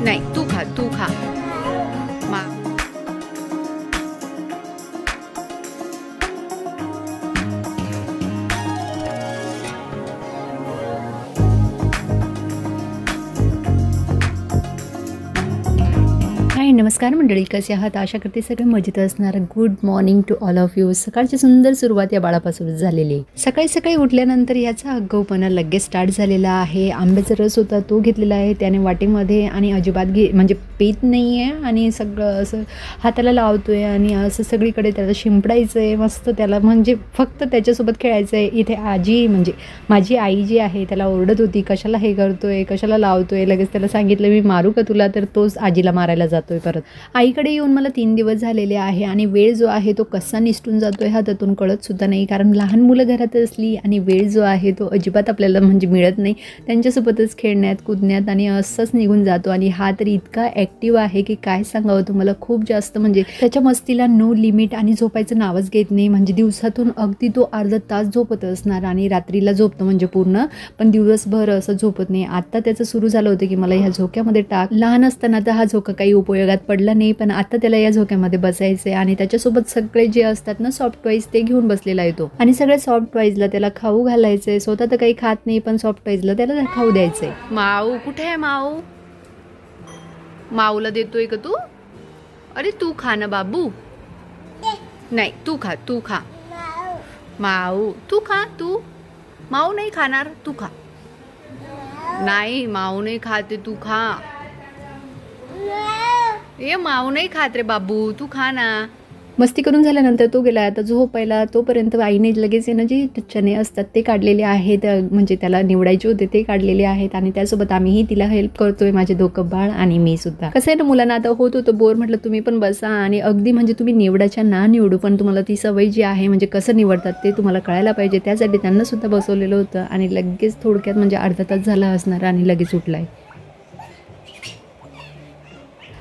नाही तू खा तू खा. मा हाय नमस्कार मंडळी, कसे आहात? आशा करते सगळे मजेत असणार. Good morning to all of you. सकाळची सुंदर सुरुवात या बाळापासून झालेली आहे. सकाळी सकाळी उठल्यानंतर याचा आगाऊपणा लगेच स्टार्ट झालेला आहे. आंब्याचा रस होता तो घेतलेला आहे त्याने वाटेमध्ये आणि अजिबात म्हणजे पीत नाही आहे आणि सगळं असं हाताला लावतोय आणि असं सगळीकडे त्याला शिंपडायचं आहे मस्त त्याला, म्हणजे फक्त त्याच्यासोबत खेळायचं आहे. इथे आजी म्हणजे माझी आई जी आहे त्याला ओरडत होती, कशाला हे करतोय, कशाला लावतोय. लगेच त्याला सांगितलं मी मारू का तुला, तर तोच आजीला मारायला जातोय. परत आईकडे येऊन मला 3 दिवस झालेले आहे आणि वेळ जो आहे तो कसा निसटून जातोय हा त्यातून कळत सुद्धा नाही. कारण लहान मुलं घरात असली आणि वेळ जो आहे तो अजिबात आपल्याला म्हणजे मिळत नाही. त्यांच्यासोबतच खेळण्यात कुदण्यात आणि असंच निघून जातो. आणि हा तर इतका ॲक्टिव्ह आहे की काय सांगावं तुम्हाला, खूप जास्त म्हणजे त्याच्या मस्तीला नो लिमिट. आणि झोपायचं नावच घेत नाही. म्हणजे दिवसातून अगदी तो अर्धा तास झोपत असणार आणि रात्रीला झोपतो म्हणजे पूर्ण, पण दिवसभर असं झोपत नाही. आता त्याचं सुरू झालं होतं की मला ह्या झोक्यामध्ये टाक. लहान असताना तर हा झोका काही उपयोगात पडला नाही, पण आता त्याला या झोक्यामध्ये बसायचंय आणि त्याच्यासोबत सगळे जे असतात ना सॉफ्ट टॉईज ते घेऊन बसलेला आहे तो. आणि सगळ्या सॉफ्ट टॉईजला त्याला खाऊ घालायचंय. स्वतः तर काही खात नाही पण सॉफ्ट टॉईजला त्याला खाऊ द्यायचंय. माऊ कुठे आहे? माऊ माऊला देतोय का तू? अरे तू खा ना बाबू. नाही तू खा तू खा. माऊ तू खा. तू माऊ नाही खाणार, तू खा. नाही माऊ नाही खाते, तू खा. ये माऊ नाही खात रे बाबू, तू खा ना. मस्ती करून झाल्यानंतर तो गेला आता झोपायला. तोपर्यंत आईने लगेच ना जे चणे असतात ते काढलेले आहेत, म्हणजे त्याला निवडायचे होते ते काढलेले आहेत. आणि त्यासोबत आम्हीही तिला हेल्प करतोय, माझे दोघं बाळ आणि मी सुद्धा. कसं आहे ना, मुलांना आता होत होतं बोर, म्हटलं तुम्ही पण बसा आणि अगदी म्हणजे तुम्ही निवडाच्या ना निवडू पण तुम्हाला ती सवय जी आहे म्हणजे कसं निवडतात ते तुम्हाला कळायला पाहिजे. त्यासाठी त्यांना सुद्धा बसवलेलं होतं आणि लगेच थोडक्यात म्हणजे अर्धा तास झाला असणार आणि लगेच उठलाय.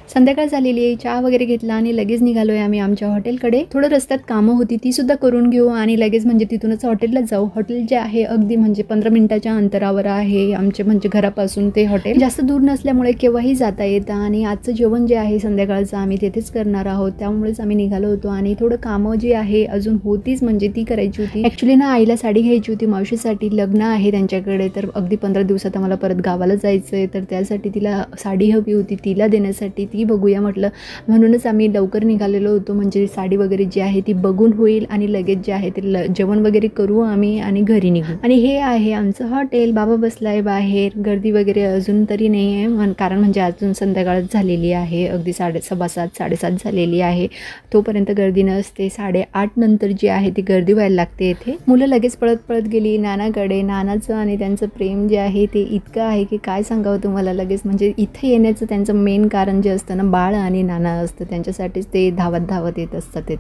संध्याकाळ झालेली आहे, चहा वगैरे घेतला आणि लगेच निघालोय आम्ही आमच्या हॉटेलकडे. थोडं रस्त्यात कामं होती ती सुद्धा करून घेऊ आणि लगेच म्हणजे तिथूनच हॉटेलला जाऊ. हॉटेल जे आहे अगदी म्हणजे 15 मिनिटाच्या अंतरावर आहे आमचे म्हणजे घरापासून ते हॉटेल. जास्त दूर नसल्यामुळे केव्हाही जाता येतं. आणि आजचं जेवण जे आहे संध्याकाळचं आम्ही तेथेच करणार आहोत, त्यामुळेच आम्ही निघालो होतो. आणि थोडं कामं जी आहे अजून होतीच म्हणजे ती करायची होती. ॲक्च्युली ना आईला साडी घ्यायची होती मावशीसाठी, लग्न आहे त्यांच्याकडे, तर अगदी 15 दिवसात आम्हाला परत गावाला जायचं आहे, तर त्यासाठी तिला साडी हवी होती, तिला देण्यासाठी ती बघूया म्हटलं. म्हणूनच आम्ही लवकर निघालेलो होतो, म्हणजे साडी वगैरे जी आहे ती बघून होईल आणि लगेच जे आहे ते जेवण वगैरे करू आम्ही आणि घरी निघू. आणि हे आहे आमचं हॉटेल. बाबा बसलाय बाहेर. गर्दी वगैरे अजून तरी नाही आहे, कारण म्हणजे अजून संध्याकाळच झालेली आहे, अगदी 7:15 झालेली आहे. तोपर्यंत गर्दी नसते. 8:30 नंतर जी आहे ती गर्दी व्हायला लागते इथे. मुलं लगेच पळत पळत गेली नानाकडे. नानाचं आणि त्यांचं प्रेम जे आहे ते इतकं आहे की काय सांगावं तुम्हाला. लगेच म्हणजे इथे येण्याचं त्यांचं मेन कारण जे असतं ना, बाळ आणि नाना असतं, त्यांच्यासाठीच ते धावत येत असतात.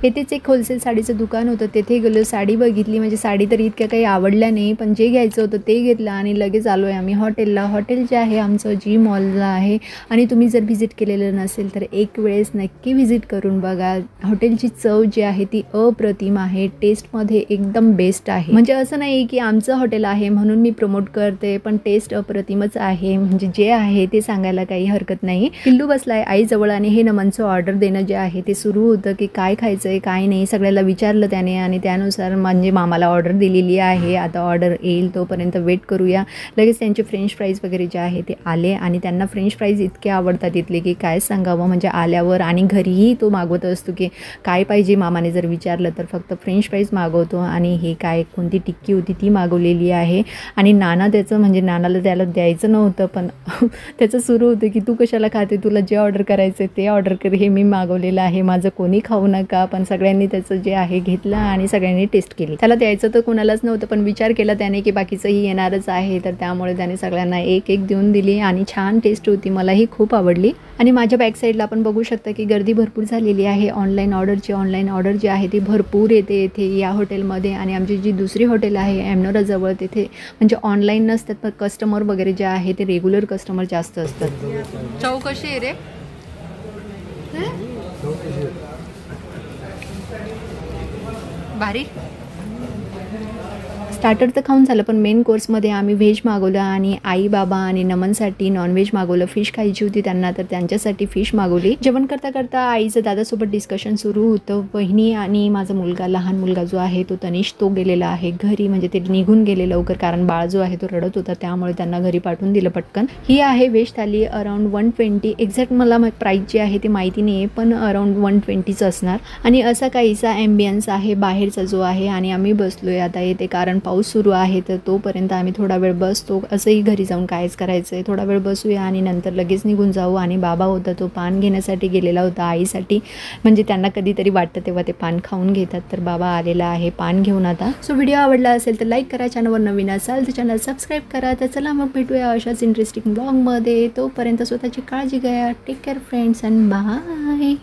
येथेच एक होलसेल साडीचं दुकान होतं, तेथे गेलो. साडी बघितली, म्हणजे साडी तर इतक्या काही आवडल्या नाही, पण जे घ्यायचं होतं ते घेतलं आणि लगेच आलो आहे आम्ही हॉटेलला. हॉटेल जे आहे आमचं जी मॉलला आहे आणि तुम्ही जर व्हिजिट केलेलं नसेल तर एक वेळेस नक्की व्हिजिट करून बघा. हॉटेलची चव जी आहे ती अप्रतिम आहे, टेस्टमध्ये एकदम बेस्ट आहे. म्हणजे असं नाही की आमचं हॉटेल आहे म्हणून मी प्रमोट करते, पण टेस्ट अप्रतिमच आहे, म्हणजे जे आहे ते सांगायला काही हरकत नाही. पिल्लू बसलाय आईजवळ आणि हे नमनचं ऑर्डर देणं जे आहे ते सुरू होतं की काय खायचं आहे काय नाही, सगळ्याला विचारलं त्याने आणि त्यानुसार म्हणजे मामाला ऑर्डर दिलेली आहे. आता ऑर्डर येईल तोपर्यंत वेट करूया. लगेच त्यांचे फ्रेंच फ्राईज वगैरे जे आहे ते आले आणि त्यांना फ्रेंच फ्राईज इतके आवडतात इथले की काय सांगावं. म्हणजे आल्यावर आणि घरीही तो मागवत असतो की काय पाहिजे, मामाने जर विचारलं तर फक्त फ्रेंच फ्राईज मागवतो. आणि हे काय कोणती टिक्की होती ती मागवलेली आहे. आणि नाना त्याचं म्हणजे नानाला त्याला द्यायचं नव्हतं, पण त्याचं सुरू होतं की तू कशाला खाते, तुला जे ऑर्डर करायचं ते ऑर्डर कर, हे मी मागवलेलं आहे, माझं कोणी खाऊ नका. पण सगळ्यांनी त्याचं जे आहे घेतलं आणि सगळ्यांनी टेस्ट केली. त्याला द्यायचं तर कोणालाच नव्हतं, पण विचार केला त्याने की बाकीचंही येणारच आहे, तर त्यामुळे त्याने सगळ्यांना एक देऊन दिली आणि छान टेस्ट होती, मलाही खूप आवडली. आणि माझ्या बॅक साईडला आपण बघू शकता की गर्दी भरपूर झालेली आहे. ऑनलाईन ऑर्डर जी आहे ती भरपूर येते इथे या हॉटेलमध्ये. आणि आमची जी दुसरी हॉटेल आहे एमनोराजवळ, तिथे म्हणजे ऑनलाईन नसतात पण कस्टमर वगैरे जे आहे ते रेग्युलर कस्टमर जास्त असतात. चव कशी आहे रे? भारी स्टार्टर तर खाऊन झालं, पण मेन कोर्समध्ये आम्ही व्हेज मागवलं आणि आई बाबा आणि नमनसाठी नॉनव्हेज मागवलं. फिश खायची होती त्यांना, तर त्यांच्यासाठी फिश मागवली. जेवण करता करता आईचं दादासोबत डिस्कशन सुरू होतं. बहिणी आणि माझा मुलगा, लहान मुलगा जो आहे तो तनिष, तो गेलेला आहे घरी, म्हणजे ते निघून गेले लवकर, कारण बाळ जो आहे तो रडत होता, त्यामुळे त्यांना घरी पाठवून दिलं पटकन. ही आहे व्हेज थाली, अराउंड 120. एक्झॅक्ट मला प्राईस जी आहे ती माहिती नाही आहे, पण अराउंड 120चं असणार. आणि असा काहीसा ॲम्बियन्स आहे बाहेरचा जो आहे. आणि आम्ही बसलोय आता येते, कारण पाऊस सुरू आहे, तर तोपर्यंत आम्ही थोडा वेळ बसतो. असंही घरी जाऊन कायच करायचं आहे, थोडा वेळ बसूया आणि नंतर लगेच निघून जाऊ. आणि बाबा होता तो पान घेण्यासाठी गेलेला होता आईसाठी, म्हणजे त्यांना कधीतरी वाटतं तेव्हा ते पान खाऊन घेतात, तर बाबा आलेला आहे पान घेऊन आता. सो व्हिडिओ आवडला असेल तर लाईक करा, चॅनलवर नवीन असाल तर चॅनल सबस्क्राईब करा. तर चला मग भेटूया अशाच इंटरेस्टिंग ब्लॉगमध्ये. तोपर्यंत स्वतःची काळजी घ्या. Take care friends and bye.